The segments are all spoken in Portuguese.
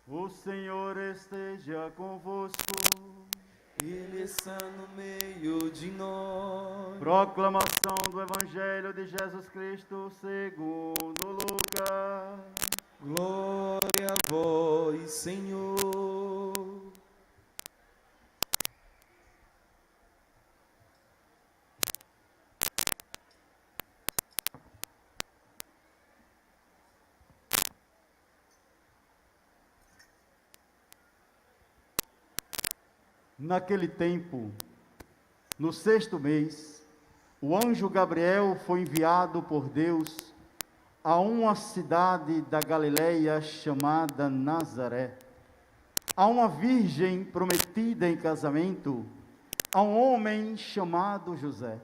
O Senhor esteja convosco. Ele está no meio de nós. Proclamação do Evangelho de Jesus Cristo segundo Lucas. Glória a vós, Senhor. Naquele tempo, no 6º mês, o anjo Gabriel foi enviado por Deus a uma cidade da Galileia chamada Nazaré, a uma virgem prometida em casamento a um homem chamado José.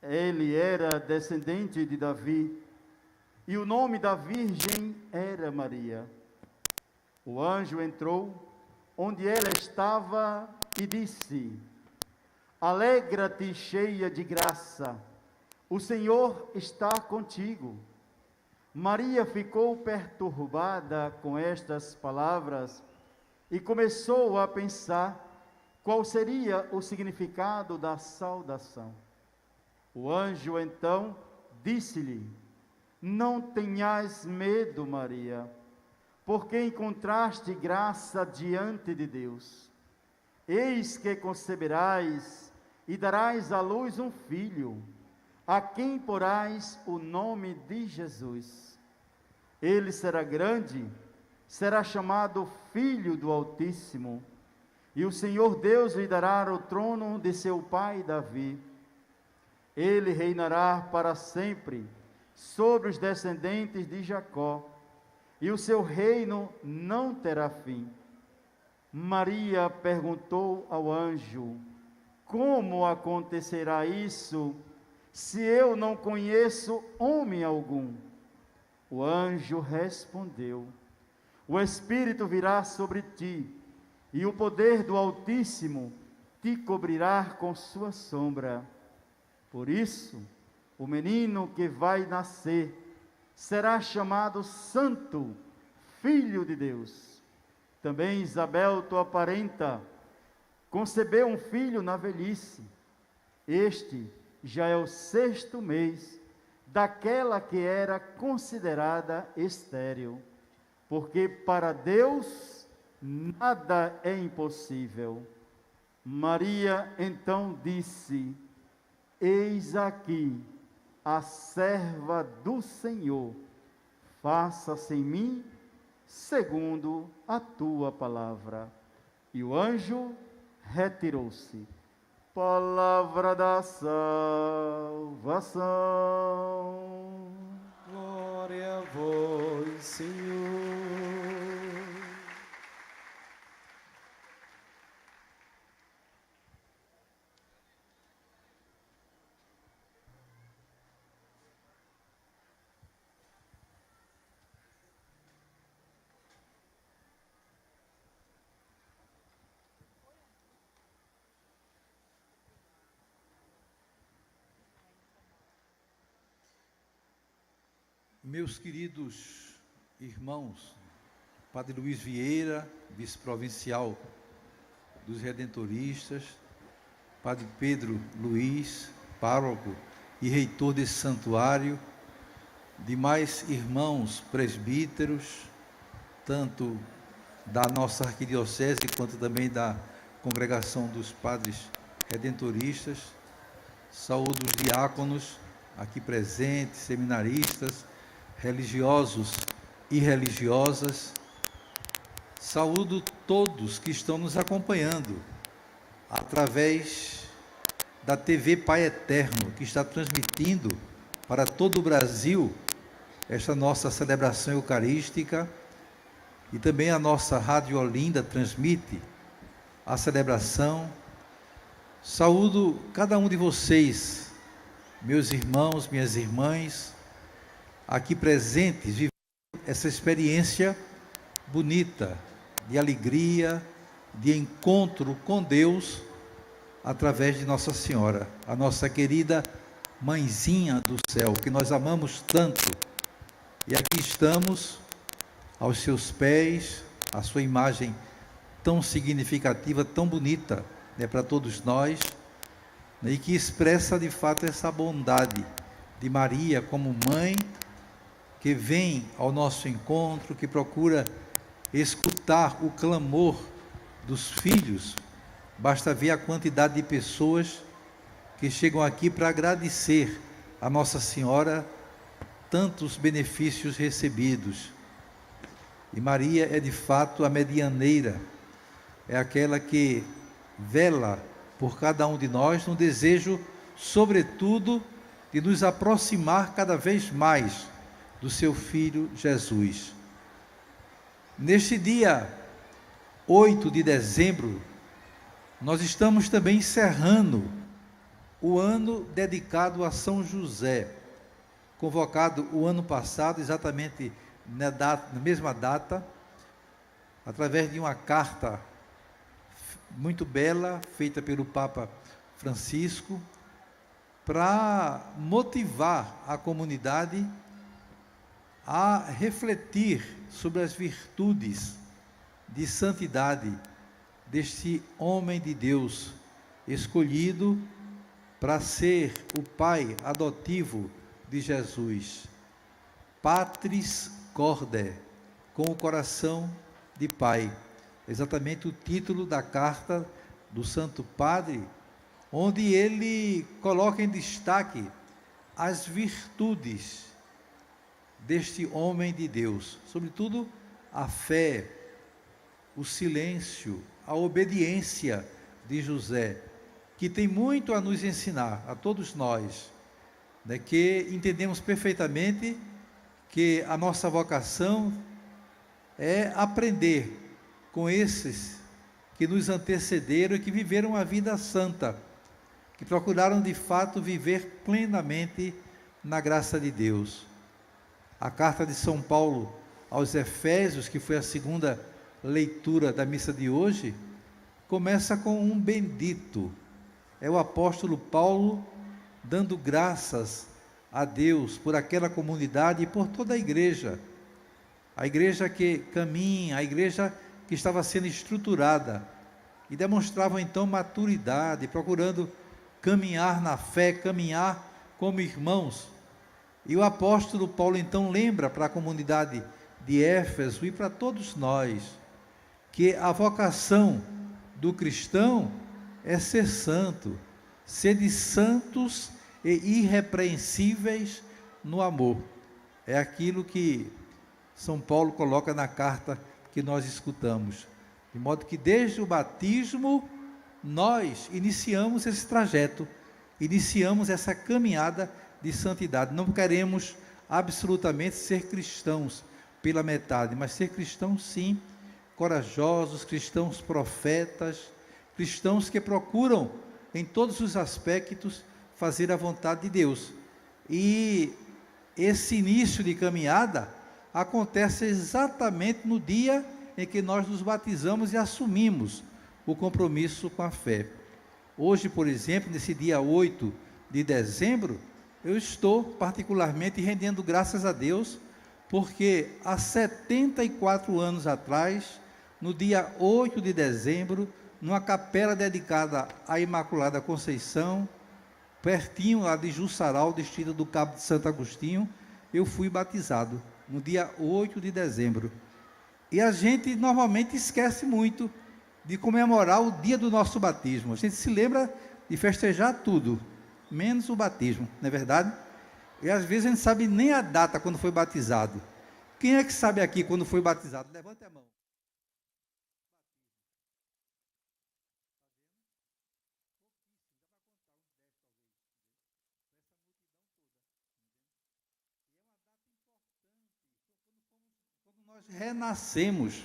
Ele era descendente de Davi e o nome da virgem era Maria. O anjo entrou onde ela estava e disse: Alegra-te, cheia de graça, o Senhor está contigo. Maria ficou perturbada com estas palavras e começou a pensar qual seria o significado da saudação. O anjo então disse-lhe: Não tenhas medo, Maria, porque encontraste graça diante de Deus. Eis que conceberás e darás à luz um filho, a quem porás o nome de Jesus. Ele será grande, será chamado Filho do Altíssimo, e o Senhor Deus lhe dará o trono de seu pai Davi. Ele reinará para sempre sobre os descendentes de Jacó, e o seu reino não terá fim. Maria perguntou ao anjo: Como acontecerá isso, se eu não conheço homem algum? O anjo respondeu: O Espírito virá sobre ti, e o poder do Altíssimo te cobrirá com sua sombra. Por isso, o menino que vai nascer será chamado Santo, Filho de Deus. Também Isabel, tua parenta, concebeu um filho na velhice. Este já é o 6º mês daquela que era considerada estéril, porque para Deus nada é impossível. Maria então disse: Eis aqui a serva do Senhor, faça-se em mim segundo a tua palavra. E o anjo retirou-se. Palavra da salvação. Glória a vós, Senhor. Meus queridos irmãos, Padre Luiz Vieira, vice-provincial dos Redentoristas, Padre Pedro Luiz, pároco e reitor desse santuário, demais irmãos presbíteros, tanto da nossa arquidiocese quanto também da congregação dos padres redentoristas, saúdo os diáconos aqui presentes, seminaristas, religiosos e religiosas, saúdo todos que estão nos acompanhando através da TV Pai Eterno, que está transmitindo para todo o Brasil esta nossa celebração eucarística, e também a nossa Rádio Olinda transmite a celebração. Saúdo cada um de vocês, meus irmãos, minhas irmãs, aqui presentes, vivendo essa experiência bonita, de alegria, de encontro com Deus, através de Nossa Senhora, a nossa querida Mãezinha do Céu, que nós amamos tanto. E aqui estamos aos seus pés, a sua imagem tão significativa, tão bonita, né, para todos nós, né, e que expressa de fato essa bondade de Maria como mãe, que vem ao nosso encontro, que procura escutar o clamor dos filhos. Basta ver a quantidade de pessoas que chegam aqui para agradecer a Nossa Senhora tantos benefícios recebidos. E Maria é de fato a medianeira, é aquela que vela por cada um de nós, no desejo, sobretudo, de nos aproximar cada vez mais do seu Filho Jesus. Neste dia 8 de dezembro, nós estamos também encerrando o ano dedicado a São José, convocado o ano passado, exatamente na mesma data, através de uma carta muito bela, feita pelo Papa Francisco, para motivar a comunidade a refletir sobre as virtudes de santidade deste homem de Deus, escolhido para ser o pai adotivo de Jesus. Patris Corde, com o coração de pai. Exatamente o título da carta do Santo Padre, onde ele coloca em destaque as virtudes deste homem de Deus, sobretudo a fé, o silêncio, a obediência de José, que tem muito a nos ensinar, a todos nós, né, que entendemos perfeitamente que a nossa vocação é aprender com esses que nos antecederam e que viveram uma vida santa, que procuraram de fato viver plenamente na graça de Deus. A carta de São Paulo aos Efésios, que foi a segunda leitura da missa de hoje, começa com um bendito. É o apóstolo Paulo dando graças a Deus por aquela comunidade e por toda a igreja que caminha, a igreja que estava sendo estruturada, e demonstravam então maturidade, procurando caminhar na fé, caminhar como irmãos. E o apóstolo Paulo então lembra para a comunidade de Éfeso e para todos nós, que a vocação do cristão é ser santo, sede santos e irrepreensíveis no amor. É aquilo que São Paulo coloca na carta que nós escutamos. De modo que desde o batismo nós iniciamos esse trajeto, iniciamos essa caminhada de santidade. Não queremos absolutamente ser cristãos pela metade, mas ser cristãos sim, corajosos, cristãos profetas, cristãos que procuram em todos os aspectos fazer a vontade de Deus. E esse início de caminhada acontece exatamente no dia em que nós nos batizamos e assumimos o compromisso com a fé. Hoje, por exemplo, nesse dia 8 de dezembro, eu estou particularmente rendendo graças a Deus, porque há 74 anos atrás, no dia 8 de dezembro, numa capela dedicada à Imaculada Conceição, pertinho lá de Jussaral, distrito do Cabo de Santo Agostinho, eu fui batizado, no dia 8 de dezembro. E a gente normalmente esquece muito de comemorar o dia do nosso batismo. A gente se lembra de festejar tudo, menos o batismo, não é verdade? E às vezes a gente sabe nem a data quando foi batizado. Quem é que sabe aqui quando foi batizado? Levante a mão. Nós renascemos,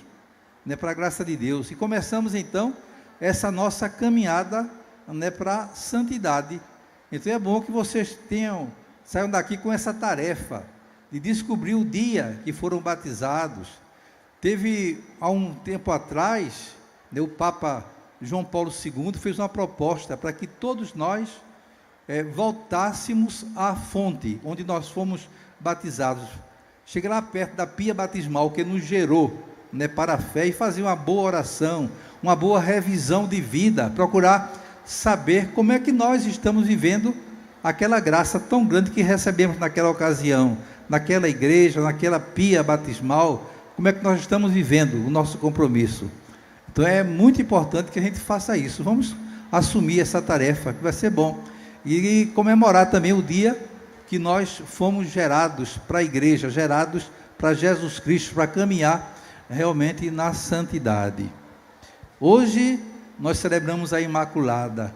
né, para a graça de Deus, e começamos então essa nossa caminhada, né, para a santidade. Então é bom que vocês saiam daqui com essa tarefa de descobrir o dia que foram batizados. Teve há um tempo atrás, né, o Papa João Paulo II fez uma proposta para que todos nós voltássemos à fonte onde nós fomos batizados. chegar lá perto da pia batismal que nos gerou, né, para a fé, e fazer uma boa oração, uma boa revisão de vida, procurar saber como é que nós estamos vivendo aquela graça tão grande que recebemos naquela ocasião, naquela igreja, naquela pia batismal, como é que nós estamos vivendo o nosso compromisso. Então é muito importante que a gente faça isso. Vamos assumir essa tarefa, que vai ser bom, e comemorar também o dia que nós fomos gerados para a igreja, gerados para Jesus Cristo, para caminhar realmente na santidade. Hoje nós celebramos a Imaculada,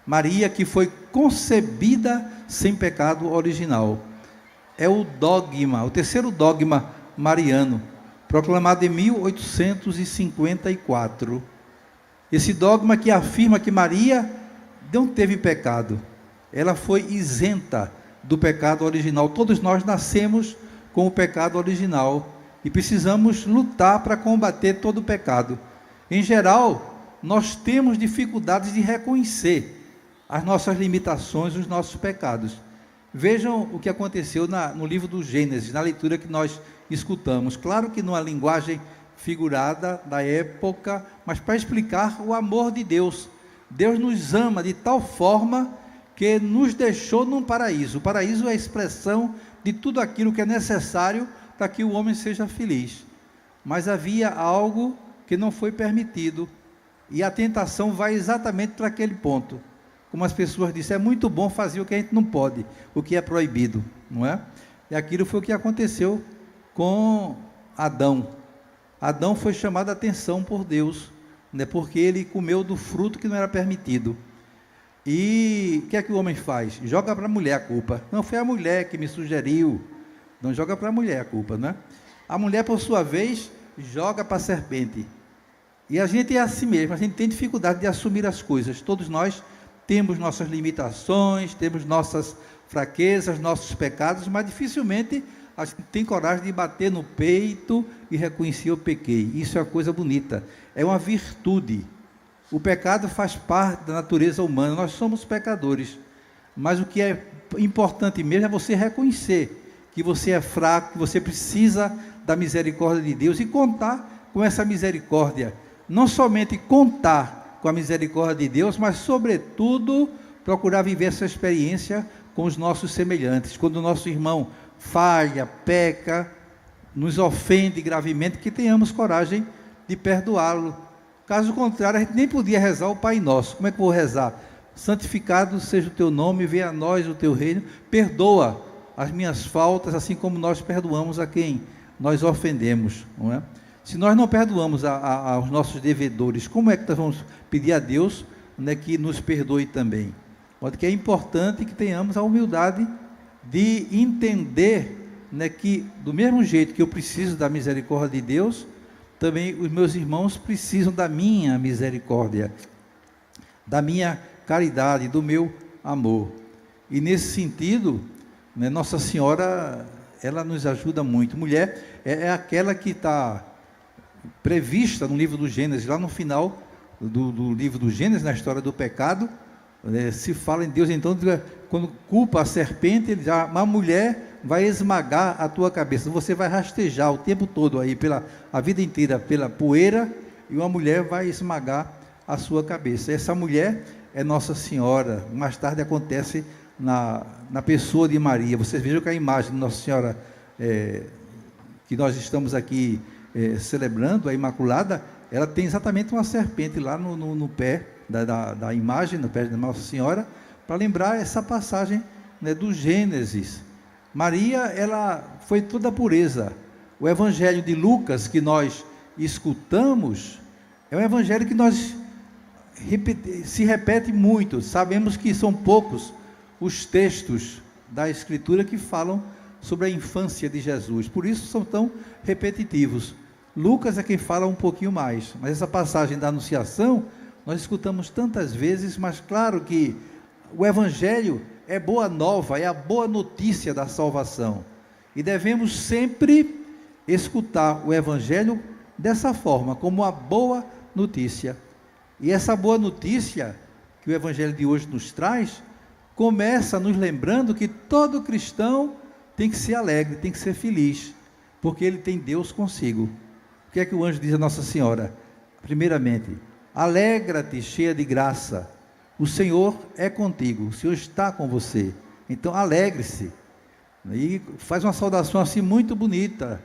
Maria, que foi concebida sem pecado original. É o dogma, o terceiro dogma mariano, proclamado em 1854. Esse dogma que afirma que Maria não teve pecado, ela foi isenta do pecado original. Todos nós nascemos com o pecado original e precisamos lutar para combater todo o pecado. Em geral, nós temos dificuldades de reconhecer as nossas limitações, os nossos pecados. Vejam o que aconteceu no livro do Gênesis, na leitura que nós escutamos. Claro que numa linguagem figurada da época, mas para explicar o amor de Deus. Deus nos ama de tal forma que nos deixou num paraíso. O paraíso é a expressão de tudo aquilo que é necessário para que o homem seja feliz. Mas havia algo que não foi permitido, e a tentação vai exatamente para aquele ponto. Como as pessoas disseram, é muito bom fazer o que a gente não pode, o que é proibido, não é? E aquilo foi o que aconteceu com Adão. Adão foi chamado a atenção por Deus, né, porque ele comeu do fruto que não era permitido. E o que é que o homem faz? Joga para a mulher a culpa. Não, foi a mulher que me sugeriu. Não joga para a mulher a culpa, né? A mulher, por sua vez, joga para a serpente. E a gente é assim mesmo, a gente tem dificuldade de assumir as coisas. Todos nós temos nossas limitações, temos nossas fraquezas, nossos pecados, mas dificilmente a gente tem coragem de bater no peito e reconhecer: eu pequei. Isso é uma coisa bonita, é uma virtude. O pecado faz parte da natureza humana, nós somos pecadores, mas o que é importante mesmo é você reconhecer que você é fraco, que você precisa da misericórdia de Deus e contar com essa misericórdia. Não somente contar com a misericórdia de Deus, mas sobretudo procurar viver essa experiência com os nossos semelhantes. Quando o nosso irmão falha, peca, nos ofende gravemente, que tenhamos coragem de perdoá-lo. Caso contrário, a gente nem podia rezar o Pai Nosso. Como é que eu vou rezar? Santificado seja o teu nome, venha a nós o teu reino, perdoa as minhas faltas, assim como nós perdoamos a quem nós ofendemos, não é? Se nós não perdoamos aos nossos devedores, como é que nós vamos pedir a Deus, né, que nos perdoe também? Porque é importante que tenhamos a humildade de entender, né, que do mesmo jeito que eu preciso da misericórdia de Deus, também os meus irmãos precisam da minha misericórdia, da minha caridade, do meu amor. E nesse sentido, né, Nossa Senhora, ela nos ajuda muito. Mulher é aquela que está prevista no livro do Gênesis, lá no final do livro do Gênesis, na história do pecado, se fala em Deus, então, quando culpa a serpente, ele diz: uma mulher vai esmagar a tua cabeça, você vai rastejar o tempo todo aí, a vida inteira, pela poeira, e uma mulher vai esmagar a sua cabeça. Essa mulher é Nossa Senhora. Mais tarde acontece na pessoa de Maria. Vocês vejam que a imagem de Nossa Senhora, que nós estamos aqui celebrando, a Imaculada, ela tem exatamente uma serpente lá no pé da imagem, no pé de Nossa Senhora, para lembrar essa passagem, né, do Gênesis. Maria, ela foi toda pureza. O Evangelho de Lucas que nós escutamos é um evangelho que se repete muito. Sabemos que são poucos os textos da Escritura que falam sobre a infância de Jesus, por isso são tão repetitivos. Lucas é quem fala um pouquinho mais, mas essa passagem da Anunciação nós escutamos tantas vezes. Mas claro que o Evangelho é boa nova, é a boa notícia da salvação, e devemos sempre escutar o Evangelho dessa forma, como uma boa notícia. E essa boa notícia que o Evangelho de hoje nos traz, começa nos lembrando que todo cristão tem que ser alegre, tem que ser feliz. porque ele tem Deus consigo. O que é que o anjo diz a Nossa Senhora? Primeiramente, alegra-te, cheia de graça, o Senhor é contigo, o Senhor está com você, então alegre-se. E faz uma saudação assim muito bonita.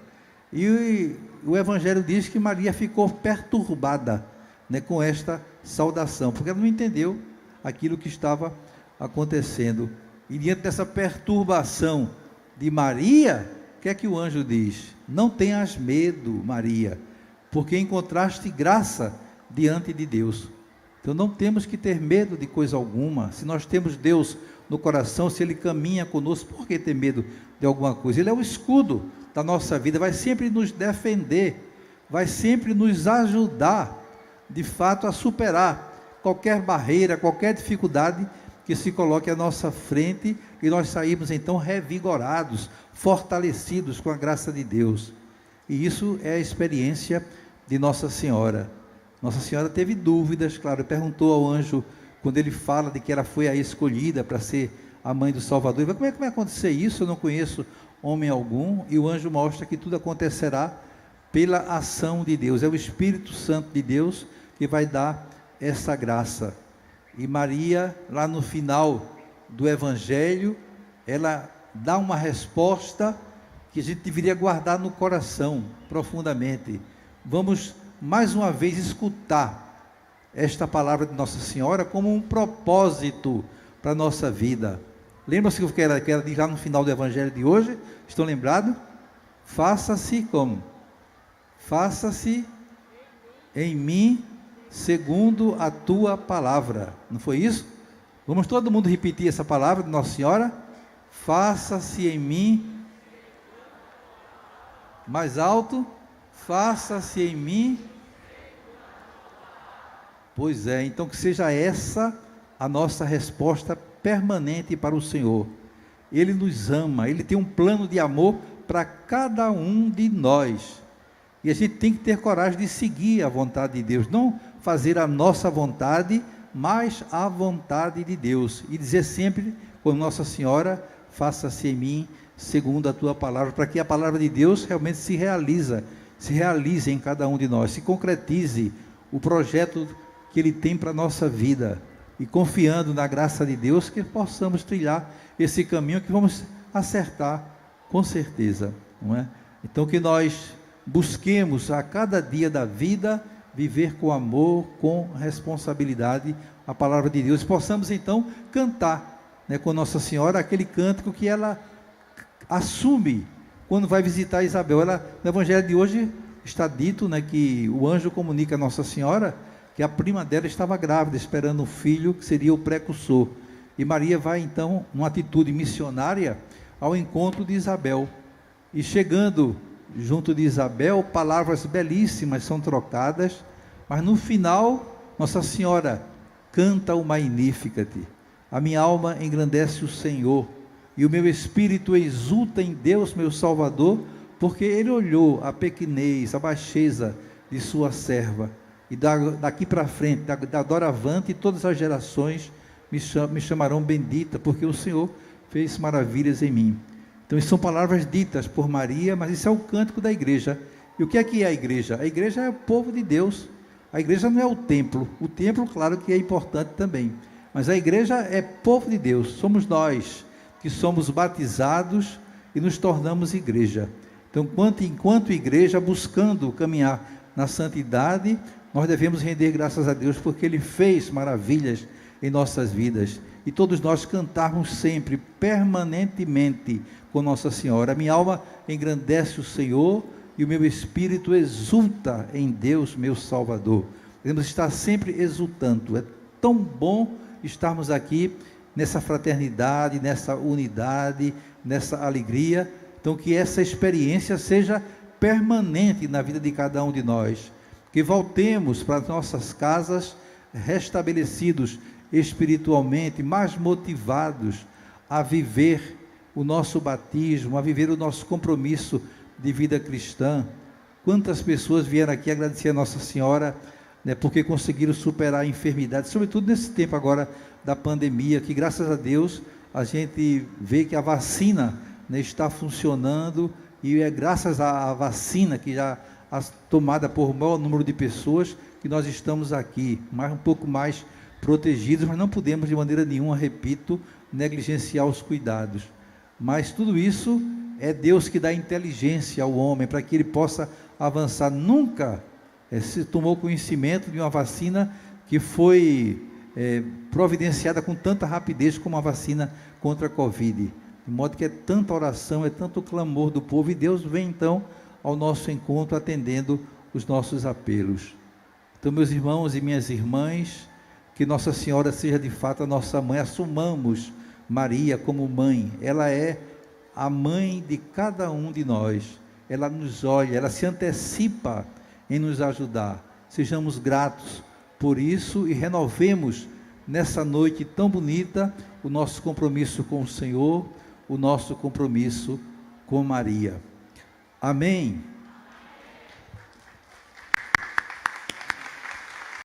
E o Evangelho diz que Maria ficou perturbada, né, com esta saudação, porque ela não entendeu aquilo que estava acontecendo. E diante dessa perturbação de Maria, o que é que o anjo diz? Não tenhas medo, Maria, porque encontraste graça diante de Deus. Então não temos que ter medo de coisa alguma. Se nós temos Deus no coração, se Ele caminha conosco, por que ter medo de alguma coisa? Ele é o escudo da nossa vida, vai sempre nos defender, vai sempre nos ajudar, de fato, a superar qualquer barreira, qualquer dificuldade que se coloque à nossa frente, e nós saímos então revigorados, fortalecidos com a graça de Deus. E isso é a experiência de Nossa Senhora. Nossa Senhora teve dúvidas, claro, perguntou ao anjo, quando ele fala de que ela foi a escolhida para ser a mãe do Salvador, ele fala, como é que vai acontecer isso? Eu não conheço homem algum. E o anjo mostra que tudo acontecerá pela ação de Deus, é o Espírito Santo de Deus que vai dar essa graça. E Maria, lá no final do Evangelho, ela dá uma resposta que a gente deveria guardar no coração profundamente. Vamos mais uma vez escutar esta palavra de Nossa Senhora como um propósito para a nossa vida. Lembra-se o que ela diz lá no final do Evangelho de hoje? Estão lembrados? Faça-se como? Faça-se em mim segundo a tua palavra. Não foi isso? Vamos todo mundo repetir essa palavra de Nossa Senhora? Faça-se em mim. Mais alto. Faça-se em mim. Pois é, então que seja essa a nossa resposta permanente para o Senhor. Ele nos ama, Ele tem um plano de amor para cada um de nós. E a gente tem que ter coragem de seguir a vontade de Deus, não fazer a nossa vontade, mas a vontade de Deus. E dizer sempre, como Nossa Senhora, faça-se em mim segundo a tua palavra, para que a palavra de Deus realmente se realize em cada um de nós, se concretize o projeto que Ele tem para a nossa vida, e confiando na graça de Deus, que possamos trilhar esse caminho que vamos acertar, com certeza, não é? Então que nós busquemos a cada dia da vida, viver com amor, com responsabilidade, a palavra de Deus, e possamos então cantar, né, com Nossa Senhora, aquele cântico que ela assume, quando vai visitar Isabel. No Evangelho de hoje está dito, né, que o anjo comunica a Nossa Senhora, que a prima dela estava grávida, esperando um filho, que seria o precursor, e Maria vai então, numa atitude missionária, ao encontro de Isabel, e chegando junto de Isabel, palavras belíssimas são trocadas, mas no final, Nossa Senhora canta o Magnificat, a minha alma engrandece o Senhor, e o meu espírito exulta em Deus meu Salvador, porque Ele olhou a pequenez, a baixeza de sua serva, e daqui para frente, da doravante, todas as gerações me chamarão bendita, porque o Senhor fez maravilhas em mim. Então, isso são palavras ditas por Maria, mas isso é o cântico da igreja. E o que é a igreja? A igreja é o povo de Deus. A igreja não é o templo, claro que é importante também, mas a igreja é povo de Deus, somos nós que somos batizados e nos tornamos igreja. Então, enquanto igreja, buscando caminhar na santidade, nós devemos render graças a Deus, porque Ele fez maravilhas em nossas vidas, e todos nós cantarmos sempre, permanentemente, com Nossa Senhora. A minha alma engrandece o Senhor, e o meu espírito exulta em Deus, meu Salvador. Devemos estar sempre exultando. É tão bom estarmos aqui, nessa fraternidade, nessa unidade, nessa alegria. Então, que essa experiência seja permanente na vida de cada um de nós, que voltemos para as nossas casas restabelecidos espiritualmente, mais motivados a viver o nosso batismo, a viver o nosso compromisso de vida cristã. Quantas pessoas vieram aqui agradecer a Nossa Senhora, né, porque conseguiram superar a enfermidade, sobretudo nesse tempo agora da pandemia, que graças a Deus a gente vê que a vacina, né, está funcionando, e é graças à vacina que já tomada por maior número de pessoas que nós estamos aqui, um pouco mais protegidos, mas não podemos de maneira nenhuma, repito, negligenciar os cuidados. Mas tudo isso é Deus que dá inteligência ao homem para que ele possa avançar. Nunca se tomou conhecimento de uma vacina que foi providenciada com tanta rapidez como a vacina contra a Covid. De modo que é tanta oração, é tanto clamor do povo, e Deus vem então ao nosso encontro atendendo os nossos apelos. Então, meus irmãos e minhas irmãs, que Nossa Senhora seja de fato a nossa mãe, assumamos Maria como mãe. Ela é a mãe de cada um de nós, ela nos olha, ela se antecipa em nos ajudar. Sejamos gratos por isso e renovemos nessa noite tão bonita o nosso compromisso com o Senhor, o nosso compromisso com Maria. Amém.